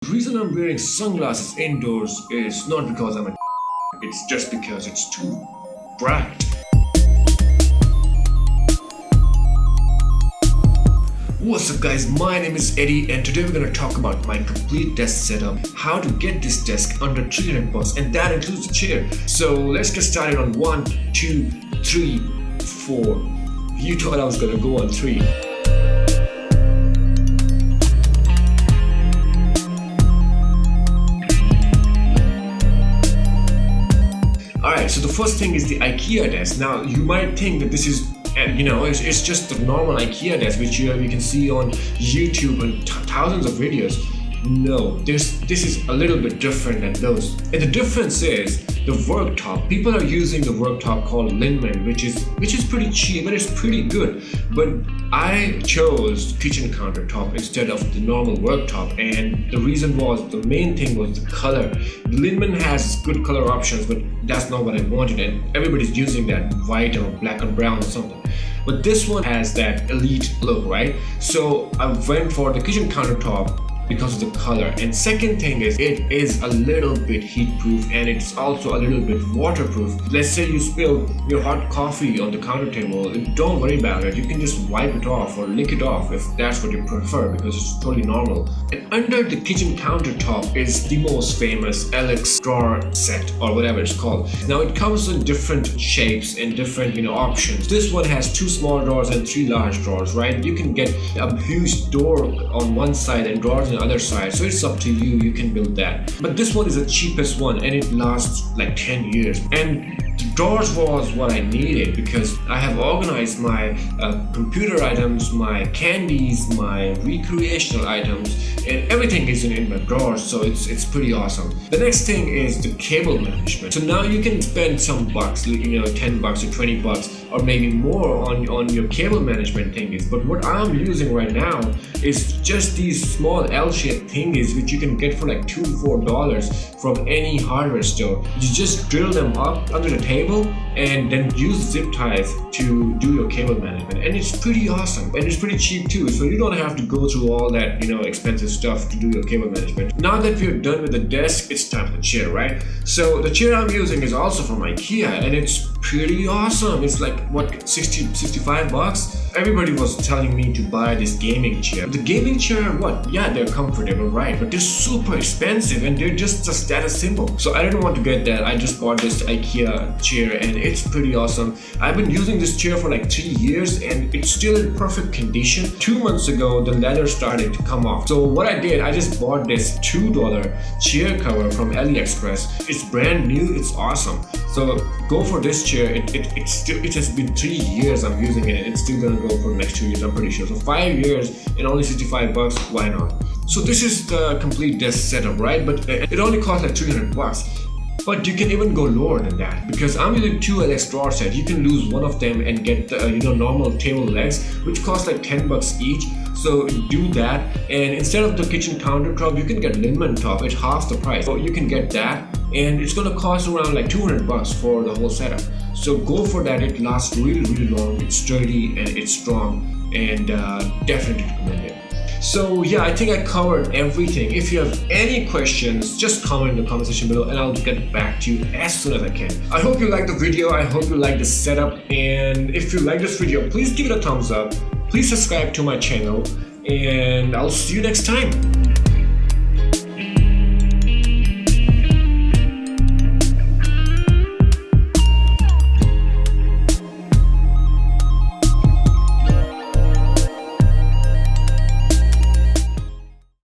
The reason I'm wearing sunglasses indoors is not because I'm a it's just because it's too bright. What's up guys, my name is Eddie and today we're going to talk about my complete desk setup, how to get this desk under 300 bucks, and that includes the chair. So let's get started on 1, 2, 3, 4. You thought I was going to go on 3. Alright, so the first thing is the Ikea desk. Now you might think that this is it's just the normal Ikea desk which you can see on YouTube and thousands of videos. No, this is a little bit different than those. And the difference is the worktop. People are using the worktop called Linnmon, which is pretty cheap and it's pretty good. But I chose kitchen countertop instead of the normal worktop, and the reason was, the main thing was the color. Linnmon has good color options, but that's not what I wanted, and everybody's using that white or black and brown or something. But this one has that elite look, right? So I went for the kitchen countertop because of the color. And second thing is, it is a little bit heat proof and it's also a little bit waterproof. Let's say you spill your hot coffee on the counter table, don't worry about it. You can just wipe it off or lick it off if that's what you prefer, because it's totally normal. And under the kitchen countertop is the most famous LX drawer set, or whatever it's called. Now it comes in different shapes and different options. This one has 2 small drawers and 3 large drawers, right? You can get a huge door on one side and drawers on the other side, so it's up to you. You can build that. But this one is the cheapest one and it lasts like 10 years. And the drawers was what I needed because I have organized my computer items, my candies, my recreational items, and everything is in my drawers, so it's pretty awesome. The next thing is the cable management. So now you can spend some bucks, 10 bucks or 20 bucks or maybe more on your cable management thingies. But what I'm using right now is just these small L-shaped thingies which you can get for like $2 to $4 from any hardware store. You just drill them up under the table and then use zip ties to do your cable management, and it's pretty awesome and it's pretty cheap too, so you don't have to go through all that expensive stuff to do your cable management. Now that we're done with the desk, it's time for the chair, right? So the chair I'm using is also from Ikea and it's pretty awesome. It's like what, 65 bucks? Everybody was telling me to buy this gaming chair. The gaming chair, yeah, they're comfortable, right? But they're super expensive and they're just a status symbol. So I didn't want to get that. I just bought this Ikea chair and it's pretty awesome. I've been using this chair for like 3 years and it's still in perfect condition. 2 months ago, the leather started to come off. So what I did, I just bought this $2 chair cover from AliExpress. It's brand new, it's awesome. So go for this chair. It has been 3 years I'm using it and it's still gonna go for the next 2 years, I'm pretty sure. So 5 years and only 65 bucks, why not? So this is the complete desk setup, right? But it only costs like 300 bucks. But you can even go lower than that because I'm using 2 LX drawer sets. You can lose one of them and get the normal table legs, which cost like 10 bucks each. So do that, and instead of the kitchen countertop, you can get Linnmon top. It's half the price. So you can get that, and it's gonna cost around like 200 bucks for the whole setup. So go for that. It lasts really, really long. It's sturdy and it's strong, and definitely recommend it. So yeah, I think I covered everything. If you have any questions, just comment in the comment section below and I'll get back to you as soon as I can. I hope you liked the video. I hope you liked the setup, and if you like this video, please give it a thumbs up. Please subscribe to my channel and I'll see you next time.